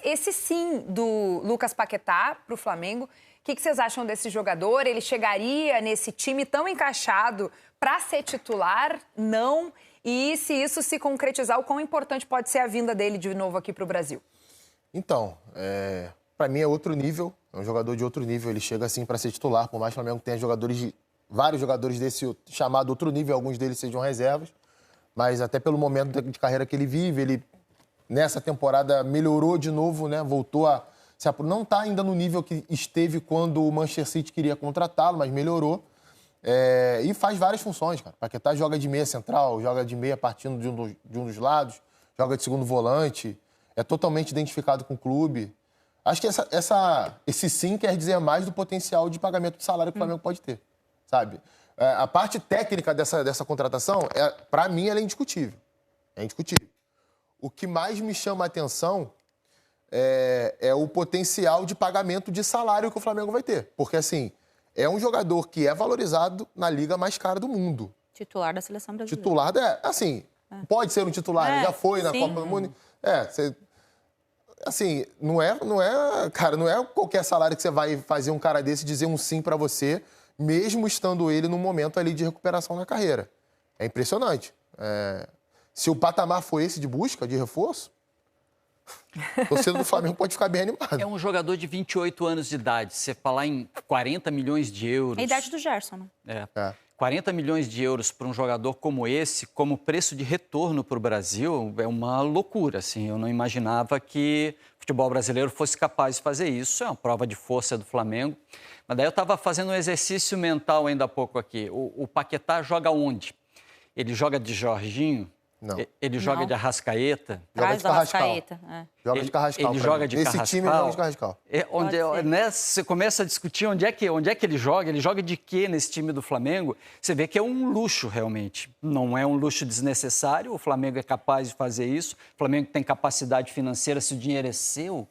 esse sim do Lucas Paquetá para o Flamengo. O que vocês acham desse jogador? Ele chegaria nesse time tão encaixado para ser titular? Não. E se isso se concretizar, o quão importante pode ser a vinda dele de novo aqui para o Brasil? Então, para mim é outro nível, é um jogador de outro nível. Ele chega assim para ser titular, por mais que o Flamengo tenha vários jogadores desse chamado outro nível, alguns deles sejam reservas. Mas até pelo momento de carreira que ele vive, ele nessa temporada melhorou de novo, né? Voltou a não está ainda no nível que esteve quando o Manchester City queria contratá-lo, mas melhorou. E faz várias funções, cara. Paquetá joga de meia central, joga de meia partindo de um dos lados, joga de segundo volante, é totalmente identificado com o clube. Acho que esse sim quer dizer mais do potencial de pagamento de salário que o Flamengo pode ter, sabe? A parte técnica dessa contratação, para mim, ela é indiscutível. É indiscutível. O que mais me chama a atenção é o potencial de pagamento de salário que o Flamengo vai ter. Porque, assim, é um jogador que é valorizado na liga mais cara do mundo. Titular da Seleção Brasileira. Titular, pode ser um titular, já foi na Copa do Mundo. Assim, não é qualquer salário que você vai fazer um cara desse dizer um sim pra você, mesmo estando ele num momento ali de recuperação na carreira. É impressionante. Se o patamar for esse de busca, de reforço, o torcedor do Flamengo pode ficar bem animado. É um jogador de 28 anos de idade. Você falar em 40 milhões de euros... É a idade do Gerson, né? 40 milhões de euros para um jogador como esse, como preço de retorno para o Brasil, é uma loucura, assim. Eu não imaginava que o futebol brasileiro fosse capaz de fazer isso. É uma prova de força do Flamengo. Mas daí eu estava fazendo um exercício mental ainda há pouco aqui. O Paquetá joga onde? Ele joga de Jorginho? Não. Ele joga de Arrascaeta? Joga de Carrascal. Joga de Carrascal. Ele joga de Carrascal. Esse time joga de Carrascal. Você começa a discutir onde é que ele joga de quê nesse time do Flamengo. Você vê que é um luxo, realmente. Não é um luxo desnecessário. O Flamengo é capaz de fazer isso. O Flamengo tem capacidade financeira. Se o dinheiro é seu,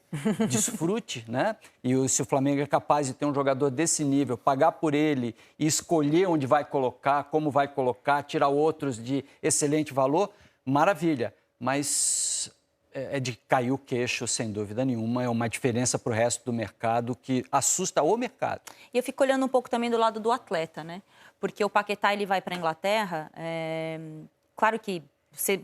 desfrute, né? E se o Flamengo é capaz de ter um jogador desse nível, pagar por ele e escolher onde vai colocar, como vai colocar, tirar outros de excelente valor, maravilha. Mas é de cair o queixo, sem dúvida nenhuma. É uma diferença para o resto do mercado que assusta o mercado. E eu fico olhando um pouco também do lado do atleta, né? Porque o Paquetá, ele vai para a Inglaterra. Claro que você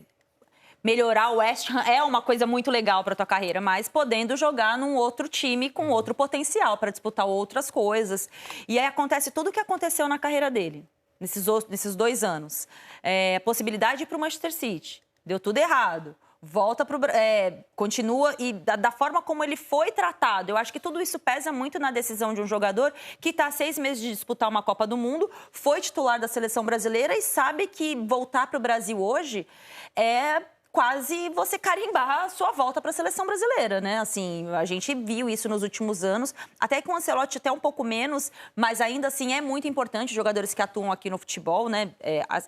melhorar o West Ham é uma coisa muito legal para a tua carreira, mas podendo jogar num outro time com outro potencial para disputar outras coisas. E aí acontece tudo o que aconteceu na carreira dele, nesses 2 anos. A possibilidade de ir para o Manchester City. Deu tudo errado. Volta para continua e da forma como ele foi tratado, eu acho que tudo isso pesa muito na decisão de um jogador que está há 6 meses de disputar uma Copa do Mundo, foi titular da Seleção Brasileira e sabe que voltar para o Brasil hoje é quase você carimbar a sua volta para a Seleção Brasileira, né? Assim, a gente viu isso nos últimos anos, até com o Ancelotti até um pouco menos, mas ainda assim é muito importante jogadores que atuam aqui no futebol, né?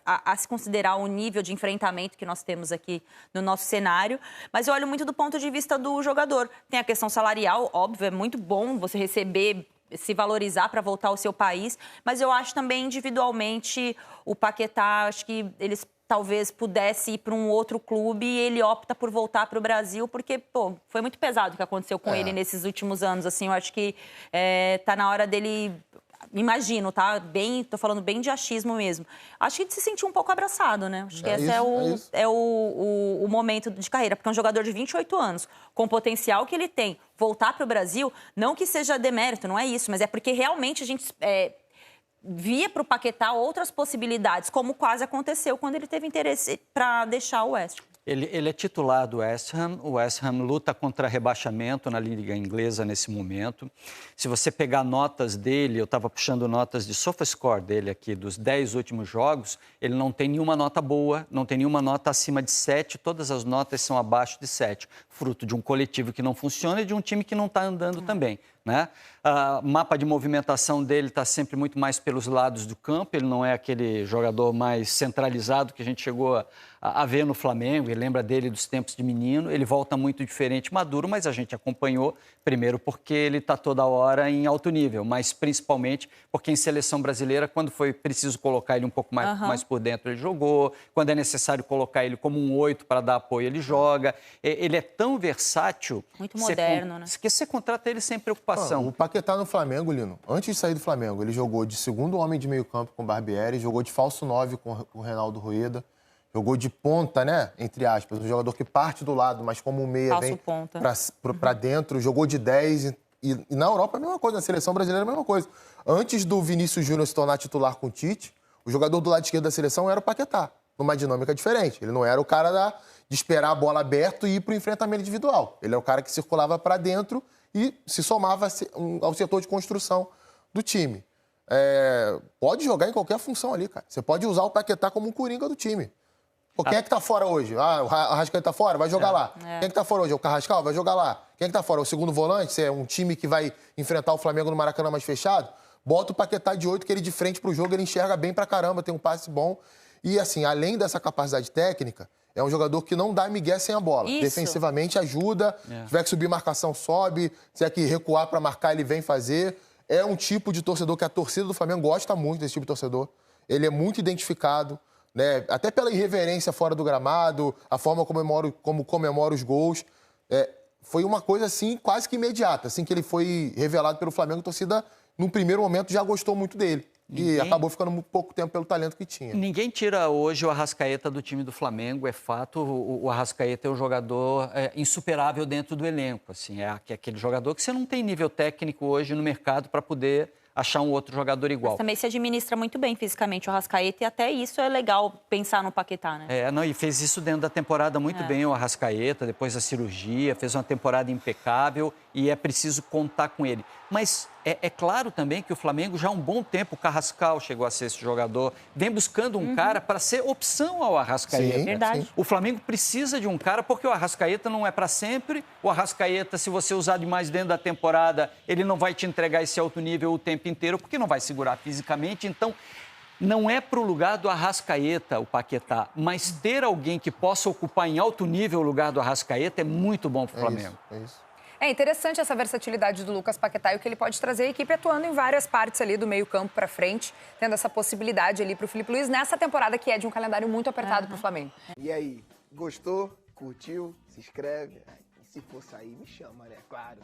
A se considerar o nível de enfrentamento que nós temos aqui no nosso cenário. Mas eu olho muito do ponto de vista do jogador. Tem a questão salarial, óbvio, é muito bom você receber, se valorizar para voltar ao seu país, mas eu acho também individualmente o Paquetá, acho que eles talvez pudesse ir para um outro clube e ele opta por voltar para o Brasil, porque, foi muito pesado o que aconteceu com ele nesses últimos anos, assim, eu acho que tá na hora dele, imagino, tá? Tô falando bem de achismo mesmo. Acho que ele se sentiu um pouco abraçado, né? Acho que esse é o momento de carreira, porque é um jogador de 28 anos, com o potencial que ele tem, voltar para o Brasil, não que seja demérito, não é isso, mas é porque realmente a gente via para o Paquetá outras possibilidades, como quase aconteceu quando ele teve interesse para deixar o West Ham. Ele é titular do West Ham. O West Ham luta contra rebaixamento na Liga Inglesa nesse momento. Se você pegar notas dele, eu estava puxando notas de SofaScore dele aqui, dos 10 últimos jogos, ele não tem nenhuma nota boa, não tem nenhuma nota acima de 7, todas as notas são abaixo de 7, fruto de um coletivo que não funciona e de um time que não está andando também, né? O mapa de movimentação dele está sempre muito mais pelos lados do campo, ele não é aquele jogador mais centralizado que a gente chegou a ver no Flamengo, Flamengo, ele lembra dele dos tempos de menino, ele volta muito diferente, maduro, mas a gente acompanhou, primeiro porque ele está toda hora em alto nível, mas principalmente porque em seleção brasileira, quando foi preciso colocar ele um pouco mais por dentro, ele jogou, quando é necessário colocar ele como um 8 para dar apoio, ele joga. Ele é tão versátil... Muito moderno, né? Que você contrata ele sem preocupação. O Paquetá no Flamengo, Lino, antes de sair do Flamengo, ele jogou de segundo homem de meio campo com o Barbieri, jogou de falso 9 com o Reinaldo Rueda, jogou de ponta, né? Entre aspas, um jogador que parte do lado, mas como um meia Falso vem ponta. pra dentro, jogou de 10 e na Europa é a mesma coisa, na seleção brasileira é a mesma coisa. Antes do Vinícius Júnior se tornar titular com o Tite, o jogador do lado esquerdo da seleção era o Paquetá, numa dinâmica diferente. Ele não era o cara de esperar a bola aberta e ir pro enfrentamento individual. Ele é o cara que circulava para dentro e se somava ao setor de construção do time. Pode jogar em qualquer função ali, cara. Você pode usar o Paquetá como um coringa do time. Pô, quem é que tá fora hoje? O Arrascaeta tá fora? Vai jogar lá. Quem é que tá fora hoje? O Carrascal? Vai jogar lá. Quem é que tá fora? O segundo volante? Se é um time que vai enfrentar o Flamengo no Maracanã mais fechado, bota o Paquetá de 8, que ele de frente pro jogo, ele enxerga bem pra caramba, tem um passe bom. E assim, além dessa capacidade técnica, é um jogador que não dá migué sem a bola. Isso. Defensivamente ajuda, se tiver que subir marcação, sobe, se tiver que recuar pra marcar, ele vem fazer. É um tipo de torcedor que a torcida do Flamengo gosta muito desse tipo de torcedor. Ele é muito identificado, né? Até pela irreverência fora do gramado, a forma como comemora os gols. Foi uma coisa, assim, quase que imediata. Assim que ele foi revelado pelo Flamengo, a torcida, num primeiro momento, já gostou muito dele. E acabou ficando muito pouco tempo pelo talento que tinha. Ninguém tira hoje o Arrascaeta do time do Flamengo, é fato. O Arrascaeta é um jogador insuperável dentro do elenco. Assim, é aquele jogador que você não tem nível técnico hoje no mercado para poder achar um outro jogador igual. Mas também se administra muito bem fisicamente o Arrascaeta e até isso é legal pensar no Paquetá, né? E fez isso dentro da temporada muito bem o Arrascaeta, depois da cirurgia, fez uma temporada impecável e é preciso contar com ele. Mas é claro também que o Flamengo já há um bom tempo, o Carrascal chegou a ser esse jogador, vem buscando um cara para ser opção ao Arrascaeta. Sim, verdade. sim. O Flamengo precisa de um cara porque o Arrascaeta não é para sempre. O Arrascaeta, se você usar demais dentro da temporada, ele não vai te entregar esse alto nível o tempo inteiro porque não vai segurar fisicamente. Então, não é para o lugar do Arrascaeta o Paquetá, mas ter alguém que possa ocupar em alto nível o lugar do Arrascaeta é muito bom para o Flamengo. É isso. É interessante essa versatilidade do Lucas Paquetá e o que ele pode trazer a equipe atuando em várias partes ali do meio campo para frente, tendo essa possibilidade ali para o Felipe Luiz nessa temporada que é de um calendário muito apertado para o Flamengo. E aí, gostou? Curtiu? Se inscreve? E se for sair, me chama, né? Claro.